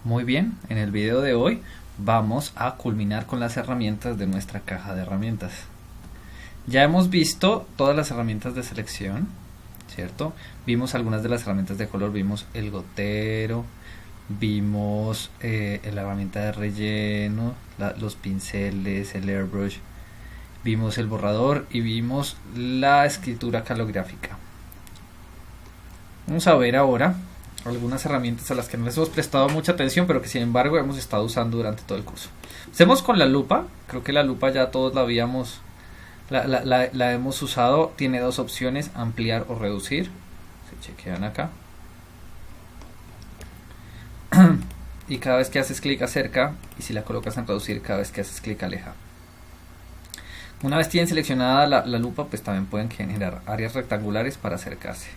Muy bien, en el video de hoy vamos a culminar con las herramientas de nuestra caja de herramientas. Ya hemos visto todas las herramientas de selección, ¿cierto? Vimos algunas de las herramientas de color, vimos el gotero, vimos la herramienta de relleno, los pinceles, el airbrush, vimos el borrador y vimos la escritura calográfica. Vamos a ver ahora algunas herramientas a las que no les hemos prestado mucha atención, pero que sin embargo hemos estado usando durante todo el curso. Empecemos con la lupa. Creo que la lupa ya todos la hemos usado. Tiene dos opciones: ampliar o reducir. Se chequean acá. Y cada vez que haces clic acerca, y si la colocas en reducir, cada vez que haces clic aleja. Una vez tienen seleccionada la lupa, pues también pueden generar áreas rectangulares para acercarse.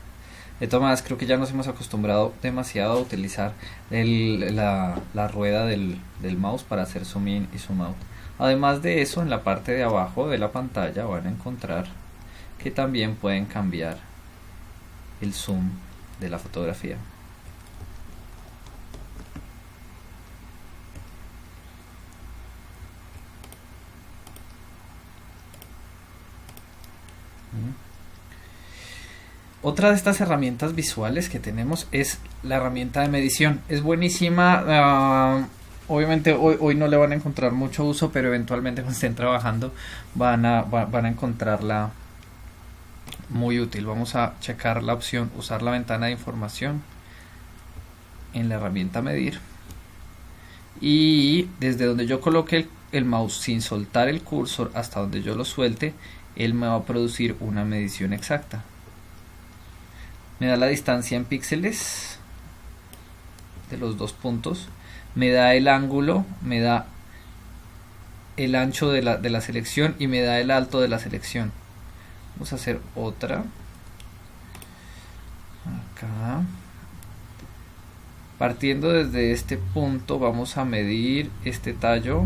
De todas maneras, creo que ya nos hemos acostumbrado demasiado a utilizar la rueda del mouse para hacer zoom in y zoom out. Además de eso, en la parte de abajo de la pantalla van a encontrar que también pueden cambiar el zoom de la fotografía. Otra de estas herramientas visuales que tenemos es la herramienta de medición. Es buenísima. Obviamente hoy no le van a encontrar mucho uso, pero eventualmente cuando estén trabajando van a encontrarla muy útil. Vamos a checar la opción usar la ventana de información en la herramienta medir. Y desde donde yo coloque el mouse sin soltar el cursor hasta donde yo lo suelte, él me va a producir una medición exacta. Me da la distancia en píxeles de los dos puntos, me da el ángulo, me da el ancho de la selección y me da el alto de la selección. Vamos a hacer otra. Acá. Partiendo desde este punto vamos a medir este tallo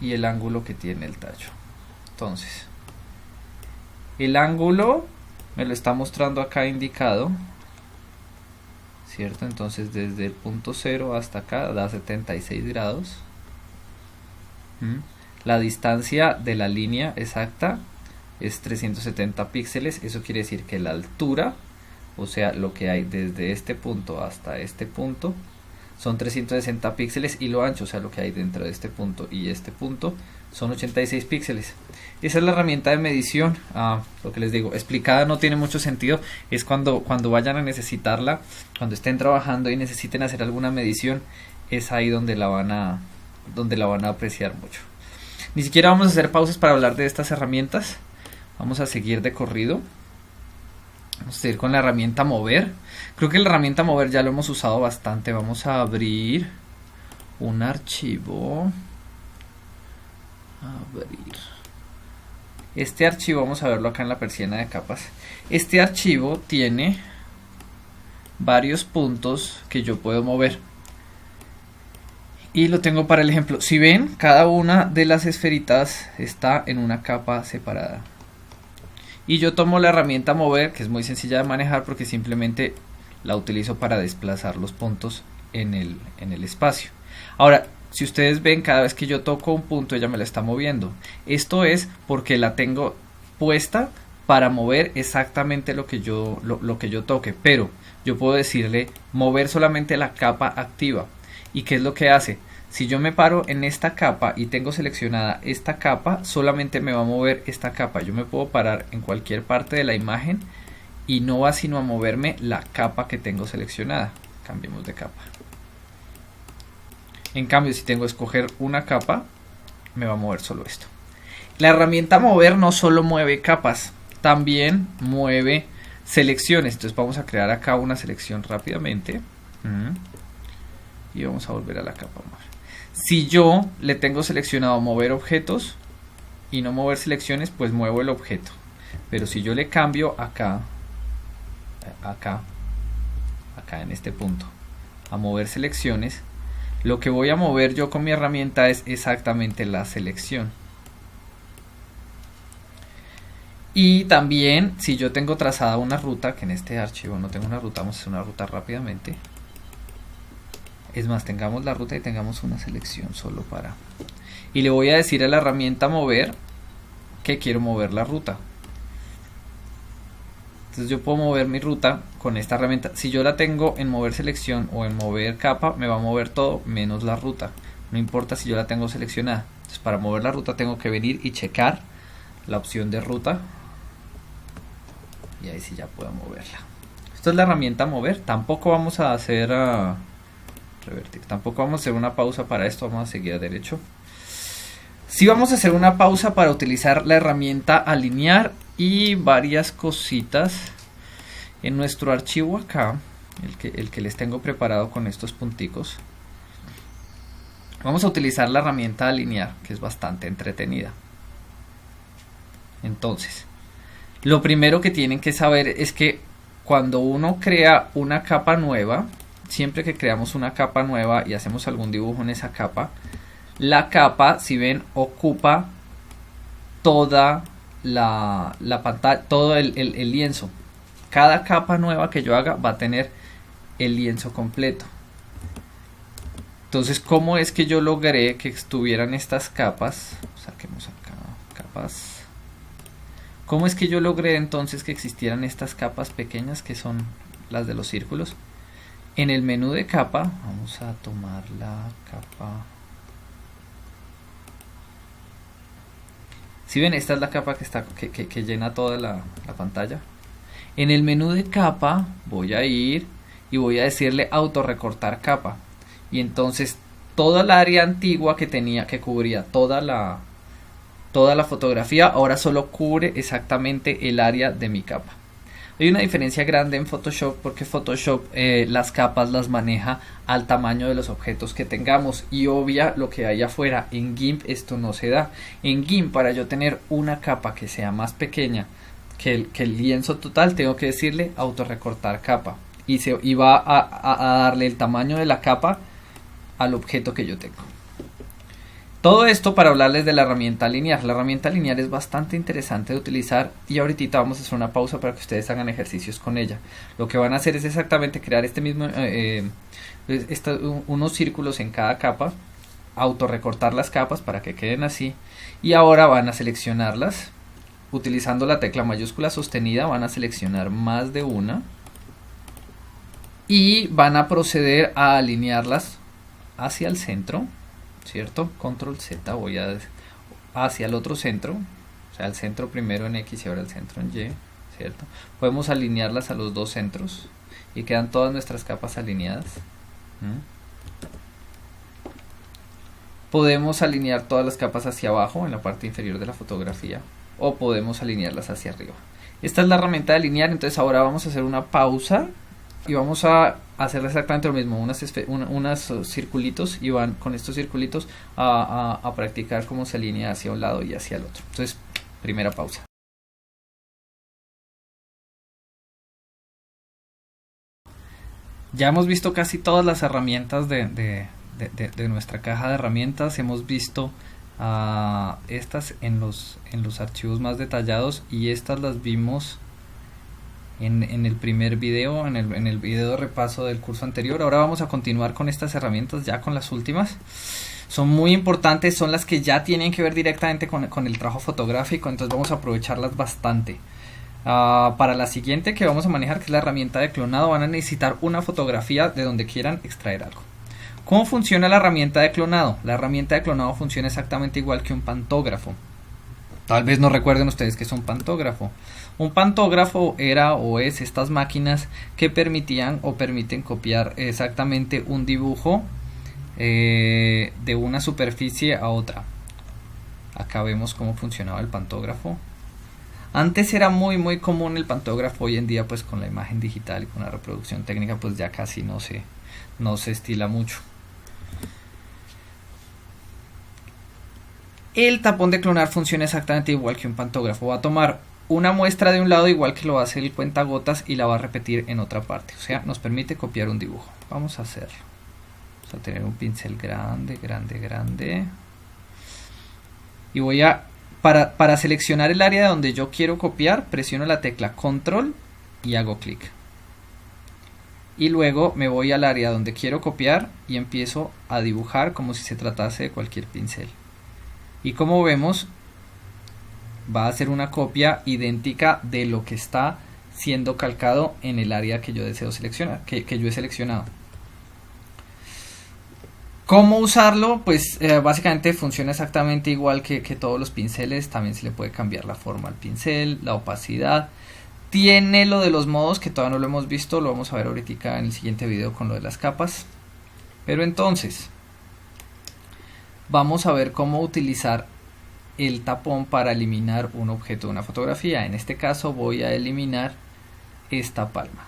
y el ángulo que tiene el tallo. Entonces, el ángulo me lo está mostrando acá indicado, ¿cierto? Entonces desde el punto 0 hasta acá da 76 grados. La distancia de la línea exacta es 370 píxeles. Eso quiere decir que la altura, o sea, lo que hay desde este punto hasta este punto, son 360 píxeles, y lo ancho, o sea, lo que hay dentro de este punto y este punto, son 86 píxeles. Esa es la herramienta de medición. Lo que les digo, explicada no tiene mucho sentido. Es cuando vayan a necesitarla, cuando estén trabajando y necesiten hacer alguna medición, es ahí donde la van a apreciar mucho. Ni siquiera vamos a hacer pausas para hablar de estas herramientas. Vamos a seguir de corrido. Vamos a seguir con la herramienta mover. Creo que la herramienta mover ya lo hemos usado bastante. Vamos a abrir un archivo. Este archivo, vamos a verlo acá en la persiana de capas. Este archivo tiene varios puntos que yo puedo mover. Y lo tengo para el ejemplo. Si ven, cada una de las esferitas está en una capa separada. Y yo tomo la herramienta mover, que es muy sencilla de manejar porque simplemente la utilizo para desplazar los puntos en el espacio. Ahora, si ustedes ven, cada vez que yo toco un punto, ella me la está moviendo. Esto es porque la tengo puesta para mover exactamente lo que yo toque. Pero yo puedo decirle mover solamente la capa activa. ¿Y qué es lo que hace? Si yo me paro en esta capa y tengo seleccionada esta capa, solamente me va a mover esta capa. Yo me puedo parar en cualquier parte de la imagen y no va sino a moverme la capa que tengo seleccionada. Cambiemos de capa. En cambio, si tengo que escoger una capa, me va a mover solo esto. La herramienta mover no solo mueve capas, también mueve selecciones. Entonces vamos a crear acá una selección rápidamente. Y vamos a volver a la capa mover. Si yo le tengo seleccionado mover objetos y no mover selecciones, pues muevo el objeto. Pero si yo le cambio acá en este punto, a mover selecciones, lo que voy a mover yo con mi herramienta es exactamente la selección. Y también, si yo tengo trazada una ruta, que en este archivo no tengo una ruta, vamos a hacer una ruta rápidamente. Es más, tengamos la ruta y tengamos una selección solo para... Y le voy a decir a la herramienta mover que quiero mover la ruta. Entonces yo puedo mover mi ruta con esta herramienta. Si yo la tengo en mover selección o en mover capa, me va a mover todo menos la ruta. No importa si yo la tengo seleccionada. Entonces para mover la ruta tengo que venir y checar la opción de ruta. Y ahí sí ya puedo moverla. Esta es la herramienta mover. Tampoco vamos a hacer revertir. Tampoco vamos a hacer una pausa para esto. Vamos a seguir a derecho. Sí vamos a hacer una pausa para utilizar la herramienta alinear y varias cositas en nuestro archivo acá, el que les tengo preparado con estos punticos. Vamos a utilizar la herramienta alinear, que es bastante entretenida. Entonces, lo primero que tienen que saber es que cuando uno crea una capa nueva, siempre que creamos una capa nueva y hacemos algún dibujo en esa capa, la capa, si ven, ocupa toda la pantalla, todo el lienzo. Cada capa nueva que yo haga va a tener el lienzo completo. Entonces, ¿cómo es que yo logré que estuvieran estas capas? Saquemos acá capas. ¿Cómo es que yo logré entonces que existieran estas capas pequeñas que son las de los círculos? En el menú de capa, vamos a tomar la capa. Si ven, esta es la capa que llena toda la pantalla. En el menú de capa voy a ir y voy a decirle autorrecortar capa. Y entonces toda la área antigua que tenía, que cubría toda la fotografía, ahora solo cubre exactamente el área de mi capa. Hay una diferencia grande en Photoshop porque Photoshop las capas las maneja al tamaño de los objetos que tengamos y obvia lo que hay afuera. En GIMP esto no se da. En GIMP, para yo tener una capa que sea más pequeña que el lienzo total, tengo que decirle autorrecortar capa y va a darle el tamaño de la capa al objeto que yo tengo. Todo esto para hablarles de la herramienta linear. La herramienta linear es bastante interesante de utilizar y ahorita vamos a hacer una pausa para que ustedes hagan ejercicios con ella. Lo que van a hacer es exactamente crear unos círculos en cada capa, autorrecortar las capas para que queden así y ahora van a seleccionarlas. Utilizando la tecla mayúscula sostenida van a seleccionar más de una y van a proceder a alinearlas hacia el centro. ¿Cierto? Control Z, voy hacia el otro centro, o sea, el centro primero en X y ahora el centro en Y, ¿cierto? Podemos alinearlas a los dos centros y quedan todas nuestras capas alineadas. Podemos alinear todas las capas hacia abajo en la parte inferior de la fotografía o podemos alinearlas hacia arriba. Esta es la herramienta de alinear, entonces ahora vamos a hacer una pausa y vamos a hacer exactamente lo mismo, unos circulitos y van con estos circulitos a practicar cómo se alinea hacia un lado y hacia el otro. Entonces, primera pausa. Ya hemos visto casi todas las herramientas de nuestra caja de herramientas. Hemos visto estas en los archivos más detallados y estas las vimos en el primer video, en el video de repaso del curso anterior. Ahora vamos a continuar con estas herramientas, ya con las últimas. Son muy importantes, son las que ya tienen que ver directamente con el trabajo fotográfico, entonces vamos a aprovecharlas bastante. Para la siguiente que vamos a manejar, que es la herramienta de clonado, van a necesitar una fotografía de donde quieran extraer algo. ¿Cómo funciona la herramienta de clonado? La herramienta de clonado funciona exactamente igual que un pantógrafo. Tal vez no recuerden ustedes que es un pantógrafo. Un pantógrafo era o es estas máquinas que permitían o permiten copiar exactamente un dibujo de una superficie a otra. Acá vemos cómo funcionaba el pantógrafo. Antes era muy común el pantógrafo, hoy en día pues con la imagen digital y con la reproducción técnica pues ya casi no se estila mucho. El tapón de clonar funciona exactamente igual que un pantógrafo. Va a tomar una muestra de un lado igual que lo hace el cuentagotas y la va a repetir en otra parte. O sea, nos permite copiar un dibujo. Vamos a hacerlo. Vamos a tener un pincel grande. Y voy a, para seleccionar el área donde yo quiero copiar, presiono la tecla Control y hago clic. y luego me voy al área donde quiero copiar y empiezo a dibujar como si se tratase de cualquier pincel. Y como vemos, va a ser una copia idéntica de lo que está siendo calcado en el área que yo deseo seleccionar, que yo he seleccionado. ¿Cómo usarlo? Pues básicamente funciona exactamente igual que todos los pinceles. También se le puede cambiar la forma al pincel, la opacidad. Tiene lo de los modos que todavía no lo hemos visto, lo vamos a ver ahorita en el siguiente video con lo de las capas. Pero entonces, vamos a ver cómo utilizar el tapón para eliminar un objeto de una fotografía. En este caso voy a eliminar esta palma.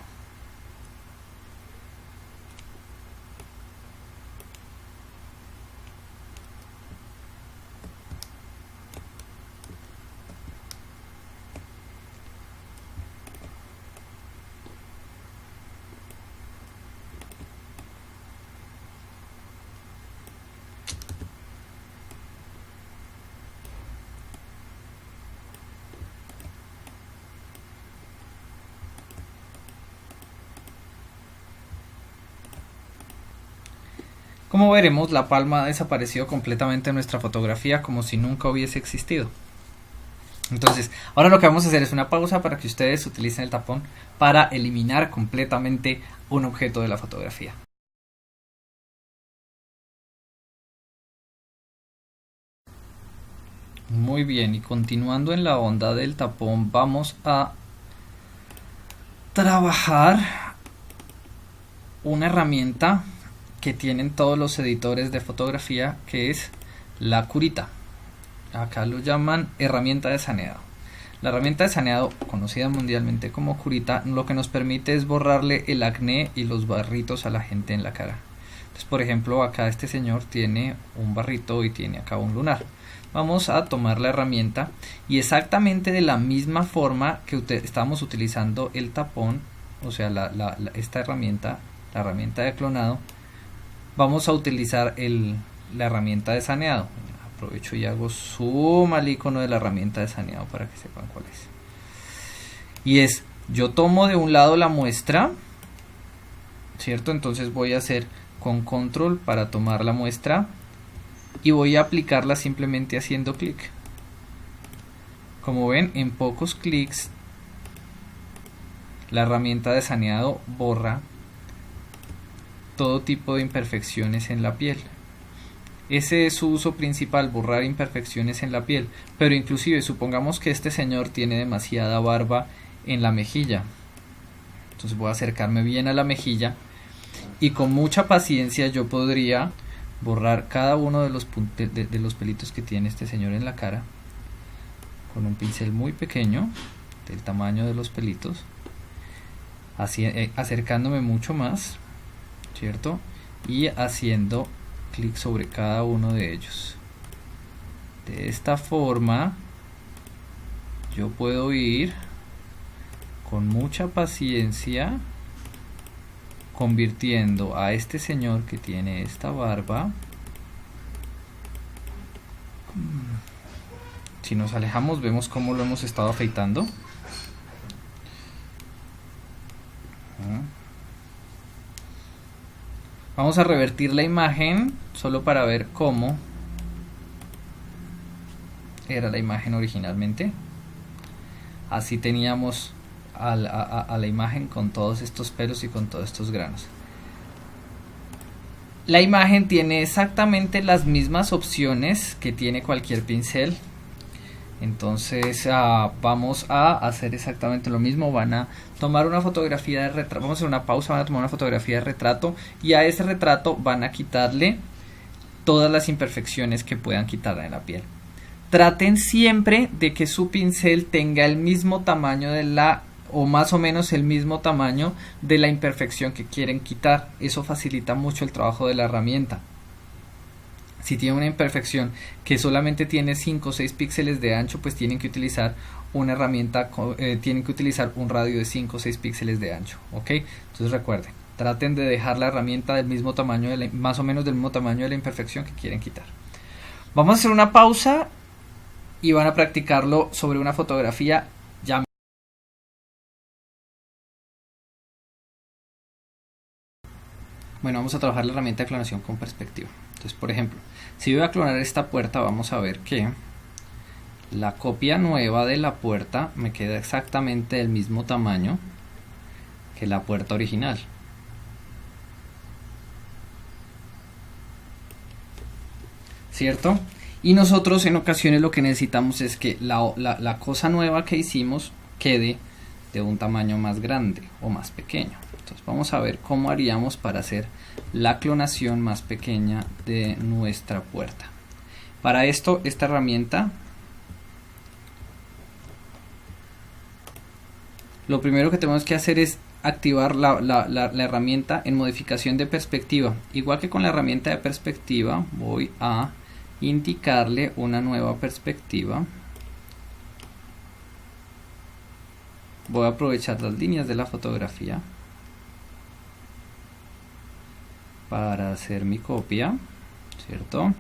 Como veremos, la palma ha desaparecido completamente de nuestra fotografía como si nunca hubiese existido. Entonces, ahora lo que vamos a hacer es una pausa para que ustedes utilicen el tapón para eliminar completamente un objeto de la fotografía. Muy bien, y continuando en la onda del tapón, vamos a trabajar una herramienta que tienen todos los editores de fotografía, que es la curita. Acá lo llaman herramienta de saneado. La herramienta de saneado, conocida mundialmente como curita, lo que nos permite es borrarle el acné y los barritos a la gente en la cara. Entonces, por ejemplo, acá este señor tiene un barrito y tiene acá un lunar. Vamos a tomar la herramienta y exactamente de la misma forma que estamos utilizando el tapón, o sea, esta herramienta, la herramienta de clonado, vamos a utilizar la herramienta de saneado. Aprovecho y hago zoom al icono de la herramienta de saneado para que sepan cuál es. Y es, yo tomo de un lado la muestra, ¿cierto? Entonces voy a hacer con control para tomar la muestra y voy a aplicarla simplemente haciendo clic. Como ven, en pocos clics la herramienta de saneado borra todo tipo de imperfecciones en la piel. Ese es su uso principal, borrar imperfecciones en la piel. Pero inclusive supongamos que este señor tiene demasiada barba en la mejilla. Entonces voy a acercarme bien a la mejilla y con mucha paciencia yo podría borrar cada uno de los pelitos que tiene este señor en la cara con un pincel muy pequeño, del tamaño de los pelitos, así, acercándome mucho más, ¿cierto? Y haciendo clic sobre cada uno de ellos. De esta forma yo puedo ir con mucha paciencia convirtiendo a este señor que tiene esta barba. Si nos alejamos vemos cómo lo hemos estado afeitando. Vamos a revertir la imagen solo para ver cómo era la imagen originalmente. Así teníamos a la imagen con todos estos pelos y con todos estos granos. La imagen tiene exactamente las mismas opciones que tiene cualquier pincel. Entonces vamos a hacer exactamente lo mismo. Van a tomar una fotografía de retrato, vamos a hacer una pausa, van a tomar una fotografía de retrato y a ese retrato van a quitarle todas las imperfecciones que puedan quitarle en la piel. Traten siempre de que su pincel tenga el mismo tamaño o más o menos el mismo tamaño de la imperfección que quieren quitar. Eso facilita mucho el trabajo de la herramienta. Si tiene una imperfección que solamente tiene 5 o 6 píxeles de ancho, pues tienen que utilizar una herramienta, tienen que utilizar un radio de 5 o 6 píxeles de ancho, ¿ok? Entonces recuerden, traten de dejar la herramienta del mismo tamaño, más o menos del mismo tamaño de la imperfección que quieren quitar. Vamos a hacer una pausa y van a practicarlo sobre una fotografía. Ya Bueno, vamos a trabajar la herramienta de clonación con perspectiva. Entonces, por ejemplo, si voy a clonar esta puerta, vamos a ver que la copia nueva de la puerta me queda exactamente del mismo tamaño que la puerta original. ¿Cierto? Y nosotros en ocasiones lo que necesitamos es que la cosa nueva que hicimos quede de un tamaño más grande o más pequeño. Entonces vamos a ver cómo haríamos para hacer la clonación más pequeña de nuestra puerta. Para esto, esta herramienta, lo primero que tenemos que hacer es activar la herramienta en modificación de perspectiva. Igual que con la herramienta de perspectiva, voy a indicarle una nueva perspectiva. Voy a aprovechar las líneas de la fotografía para hacer mi copia, ¿cierto?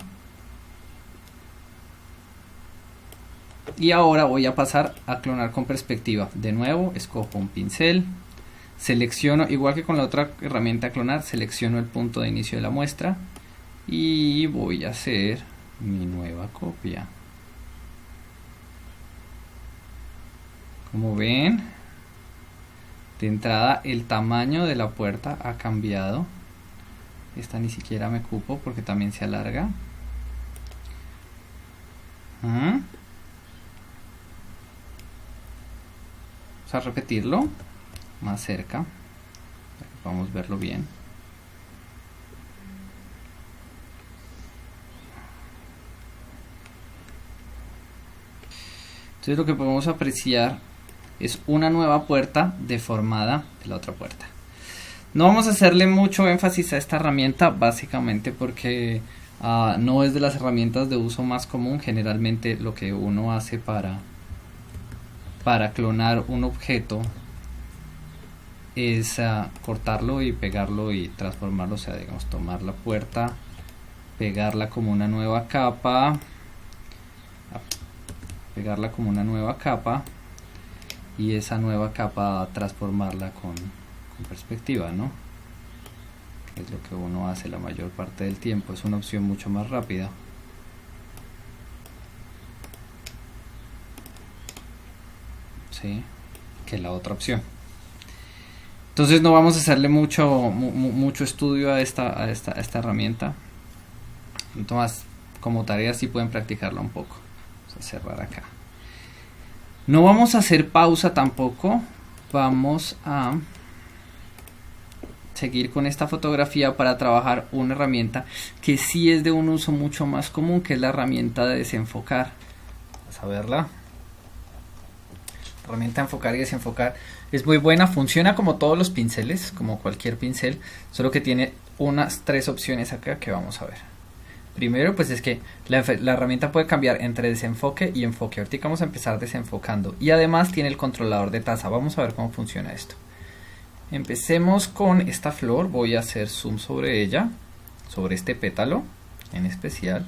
Y ahora voy a pasar a clonar con perspectiva. De nuevo, escojo un pincel, selecciono, igual que con la otra herramienta clonar, selecciono el punto de inicio de la muestra y voy a hacer mi nueva copia. Como ven, de entrada el tamaño de la puerta ha cambiado. Esta ni siquiera me cupo porque también se alarga. Vamos a repetirlo más cerca para que podamos verlo bien. Entonces lo que podemos apreciar es una nueva puerta deformada de la otra puerta. No vamos a hacerle mucho énfasis a esta herramienta, básicamente porque no es de las herramientas de uso más común. Generalmente lo que uno hace para clonar un objeto es cortarlo y pegarlo y transformarlo, o sea, digamos, tomar la puerta, pegarla como una nueva capa, y esa nueva capa transformarla con perspectiva, ¿no? Que es lo que uno hace la mayor parte del tiempo. Es una opción mucho más rápida. ¿Sí? Que la otra opción. Entonces no vamos a hacerle mucho estudio a esta herramienta. Entonces, como tarea sí pueden practicarla un poco. Vamos a cerrar acá. No vamos a hacer pausa tampoco. Vamos a seguir con esta fotografía para trabajar una herramienta que sí es de un uso mucho más común, que es la herramienta de desenfocar. Vamos a verla. La herramienta de enfocar y desenfocar es muy buena, funciona como todos los pinceles, como cualquier pincel, solo que tiene unas 3 opciones acá que vamos a ver. Primero, pues es que la herramienta puede cambiar entre desenfoque y enfoque. Ahorita vamos a empezar desenfocando y además tiene el controlador de tasa. Vamos a ver cómo funciona esto. Empecemos con esta flor. Voy a hacer zoom sobre ella, sobre este pétalo en especial,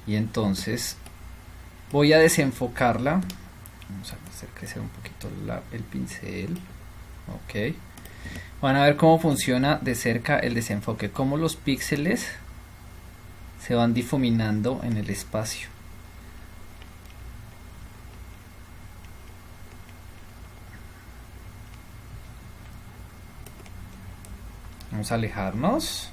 y entonces voy a desenfocarla. Vamos a hacer crecer un poquito el pincel. Ok, van a ver cómo funciona de cerca el desenfoque, cómo los píxeles se van difuminando en el espacio. Vamos a alejarnos.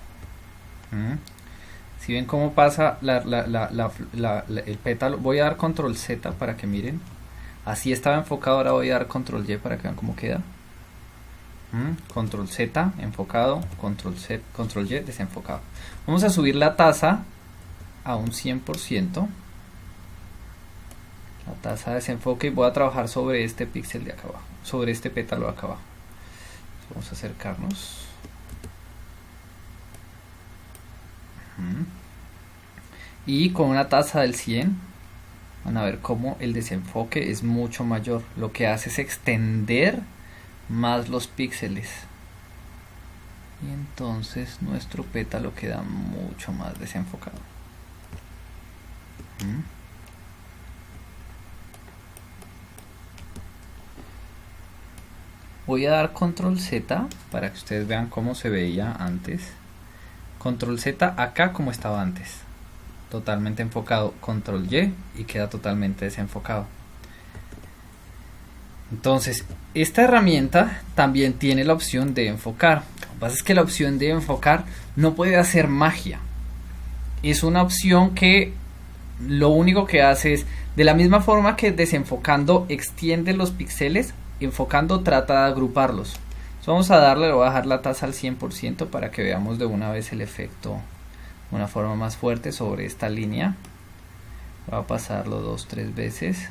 Si ven cómo pasa el pétalo, voy a dar control Z para que miren. Así estaba enfocado, ahora voy a dar control Y para que vean cómo queda. Control Z, enfocado, control Z, control Y, desenfocado. Vamos a subir la tasa a un 100%. La tasa de desenfoque, y voy a trabajar sobre este píxel de acá abajo, sobre este pétalo de acá abajo. Vamos a acercarnos. Y con una tasa del 100 van a ver cómo el desenfoque es mucho mayor. Lo que hace es extender más los píxeles y entonces nuestro pétalo queda mucho más desenfocado. Voy a dar control Z para que ustedes vean cómo se veía antes. Control Z acá como estaba antes. Totalmente enfocado. Control Y y queda totalmente desenfocado. Entonces, esta herramienta también tiene la opción de enfocar. Lo que pasa es que la opción de enfocar no puede hacer magia. Es una opción que lo único que hace es, de la misma forma que desenfocando extiende los píxeles, enfocando trata de agruparlos. Entonces vamos a darle, le voy a bajar la tasa al 100% para que veamos de una vez el efecto de una forma más fuerte sobre esta línea. Voy a pasarlo 2-3 veces.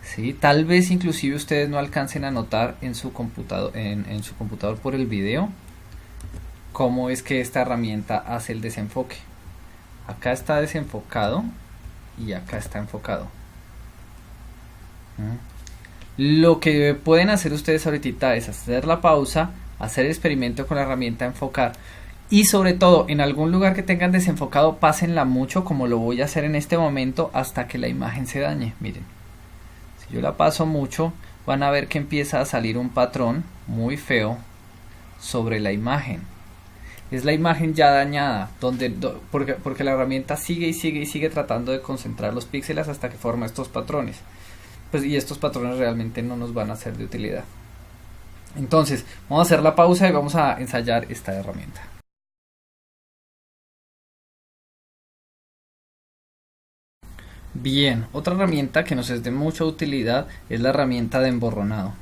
¿Sí? Tal vez inclusive ustedes no alcancen a notar en su computador, en su computador por el video cómo es que esta herramienta hace el desenfoque. Acá está desenfocado y acá está enfocado. Lo que pueden hacer ustedes ahorita es hacer la pausa, hacer el experimento con la herramienta enfocar y sobre todo en algún lugar que tengan desenfocado pásenla mucho como lo voy a hacer en este momento hasta que la imagen se dañe. Miren, si yo la paso mucho van a ver que empieza a salir un patrón muy feo sobre la imagen. Es la imagen ya dañada, porque la herramienta sigue y sigue y sigue tratando de concentrar los píxeles hasta que forma estos patrones. Pues, y estos patrones realmente no nos van a ser de utilidad. Entonces, vamos a hacer la pausa y vamos a ensayar esta herramienta. Bien, otra herramienta que nos es de mucha utilidad es la herramienta de emborronado,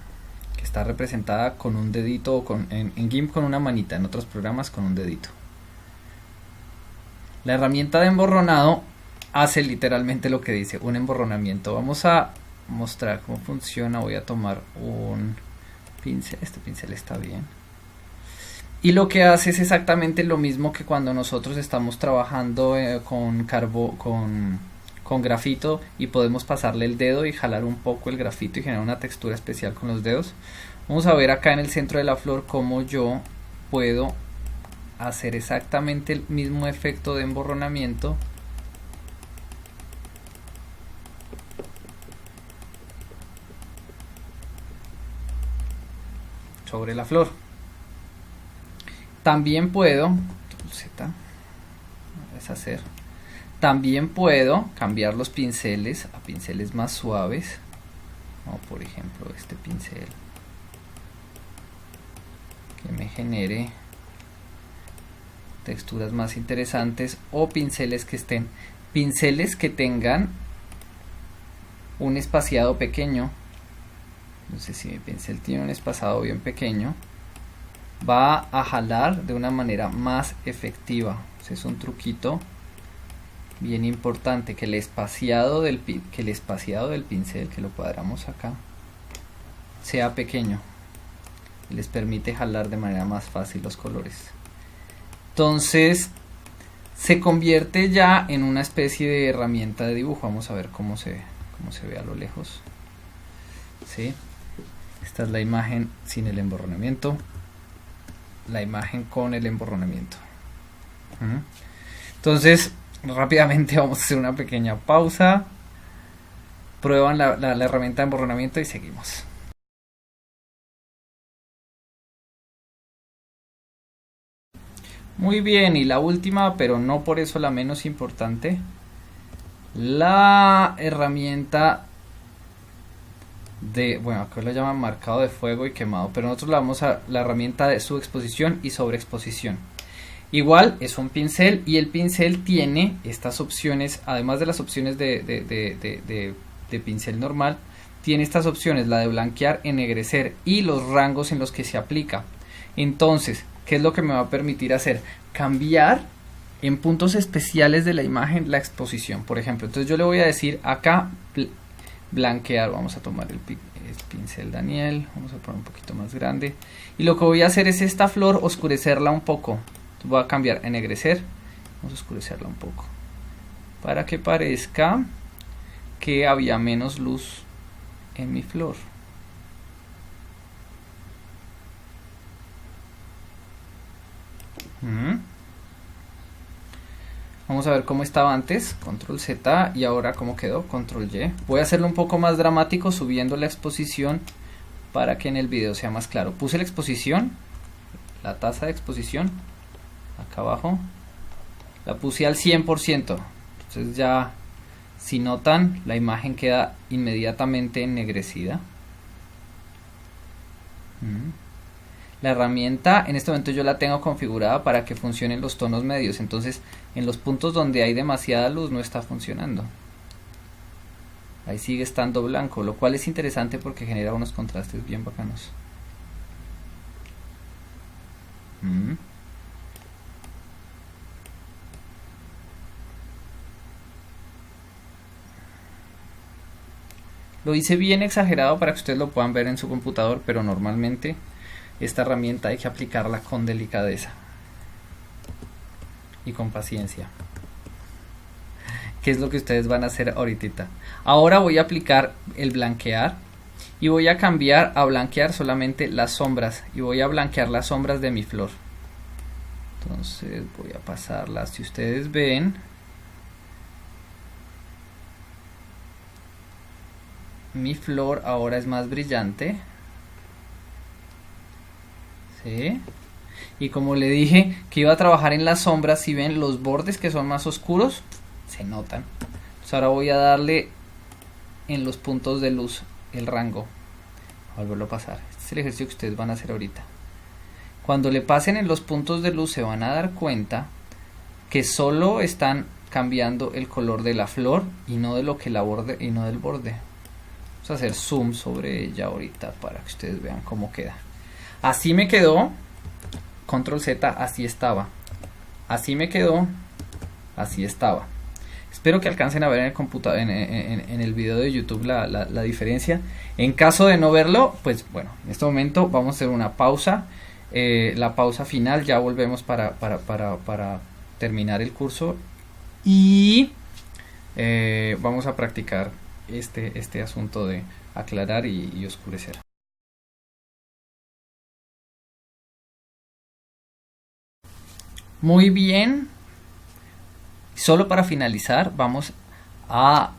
que está representada con un dedito o en GIMP con una manita, en otros programas con un dedito. La herramienta de emborronado hace literalmente lo que dice, un emborronamiento. Vamos a mostrar cómo funciona. Voy a tomar un pincel, este pincel está bien. Y lo que hace es exactamente lo mismo que cuando nosotros estamos trabajando con grafito y podemos pasarle el dedo y jalar un poco el grafito y generar una textura especial con los dedos. Vamos a ver acá en el centro de la flor cómo yo puedo hacer exactamente el mismo efecto de emborronamiento sobre la flor. También puedo también puedo cambiar los pinceles a pinceles más suaves, como por ejemplo este pincel, que me genere texturas más interesantes, o pinceles que tengan un espaciado pequeño. No sé si mi pincel tiene un espaciado bien pequeño, va a jalar de una manera más efectiva. Ese es un truquito bien importante, que el espaciado del pincel, que lo cuadramos acá, sea pequeño y les permite jalar de manera más fácil los colores. Entonces se convierte ya en una especie de herramienta de dibujo. Vamos a ver cómo se ve a lo lejos. ¿Sí? Esta es la imagen sin el emborronamiento, la imagen con el emborronamiento. Entonces rápidamente vamos a hacer una pequeña pausa, prueban la herramienta de emborronamiento y seguimos. Muy bien, y la última, pero no por eso la menos importante, la herramienta de, bueno, acá lo llaman marcado de fuego y quemado, pero nosotros la herramienta de subexposición y sobreexposición. Igual es un pincel y el pincel tiene estas opciones, además de las opciones de pincel normal, tiene estas opciones, la de blanquear, ennegrecer y los rangos en los que se aplica. Entonces, ¿qué es lo que me va a permitir hacer? Cambiar en puntos especiales de la imagen la exposición, por ejemplo. Entonces yo le voy a decir acá blanquear, vamos a tomar el pincel Daniel, vamos a poner un poquito más grande, y lo que voy a hacer es esta flor oscurecerla un poco. Voy a cambiar ennegrecer, vamos a oscurecerla un poco para que parezca que había menos luz en mi flor. Vamos a ver cómo estaba antes, control Z, y ahora cómo quedó, control Y. Voy a hacerlo un poco más dramático subiendo la exposición para que en el video sea más claro. Puse la exposición, la tasa de exposición, acá abajo, la puse al 100%. Entonces ya, si notan, la imagen queda inmediatamente ennegrecida. La herramienta en este momento yo la tengo configurada para que funcionen los tonos medios, entonces en los puntos donde hay demasiada luz no está funcionando. Ahí sigue estando blanco, lo cual es interesante porque genera unos contrastes bien bacanos. Lo hice bien exagerado para que ustedes lo puedan ver en su computador, pero normalmente esta herramienta hay que aplicarla con delicadeza y con paciencia, que es lo que ustedes van a hacer ahorita. Ahora voy a aplicar el blanquear y voy a cambiar a blanquear solamente las sombras y voy a blanquear las sombras de mi flor. Entonces voy a pasarlas. Si ustedes ven, mi flor ahora es más brillante, ¿sí? Y como le dije que iba a trabajar en las sombras, si ven los bordes que son más oscuros, se notan. Entonces ahora voy a darle en los puntos de luz el rango. Voy a volverlo a pasar. Este es el ejercicio que ustedes van a hacer ahorita. Cuando le pasen en los puntos de luz se van a dar cuenta que solo están cambiando el color de la flor y no de lo que la borde y no del borde. Vamos a hacer zoom sobre ella ahorita para que ustedes vean cómo queda. Así me quedó. Control Z, así estaba. Así me quedó. Así estaba. Espero que alcancen a ver en el computador, en el video de YouTube la diferencia. En caso de no verlo, pues bueno, en este momento vamos a hacer una pausa. La pausa final, ya volvemos para terminar el curso. Y vamos a practicar este asunto de aclarar y oscurecer. Muy bien. Solo para finalizar, vamos a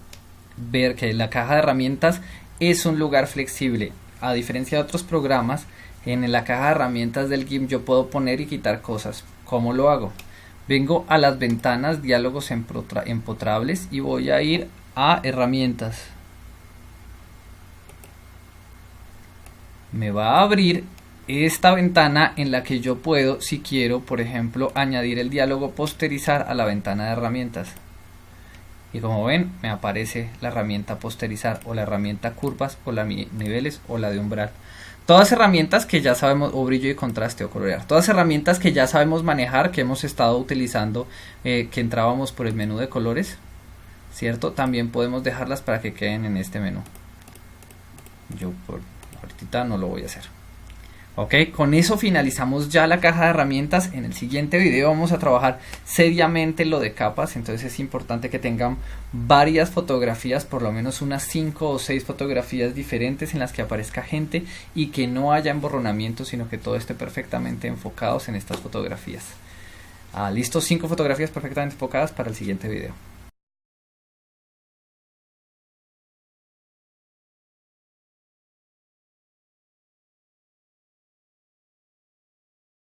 ver que la caja de herramientas es un lugar flexible. A diferencia de otros programas, en la caja de herramientas del GIMP yo puedo poner y quitar cosas. ¿Cómo lo hago? Vengo a las ventanas, diálogos empotrables y voy a ir a herramientas. Me va a abrir esta ventana en la que yo puedo, si quiero, por ejemplo, añadir el diálogo posterizar a la ventana de herramientas. Y como ven, me aparece la herramienta posterizar o la herramienta curvas o la niveles o la de umbral. Todas herramientas que ya sabemos, o brillo y contraste o colorear. Todas herramientas que ya sabemos manejar, que hemos estado utilizando, que entrábamos por el menú de colores, ¿cierto? También podemos dejarlas para que queden en este menú. Yo por ahorita no lo voy a hacer. Ok, con eso finalizamos ya la caja de herramientas. En el siguiente video vamos a trabajar seriamente lo de capas, entonces es importante que tengan varias fotografías, por lo menos unas 5 o 6 fotografías diferentes en las que aparezca gente y que no haya emborronamiento, sino que todo esté perfectamente enfocados en estas fotografías. Listo, 5 fotografías perfectamente enfocadas para el siguiente video.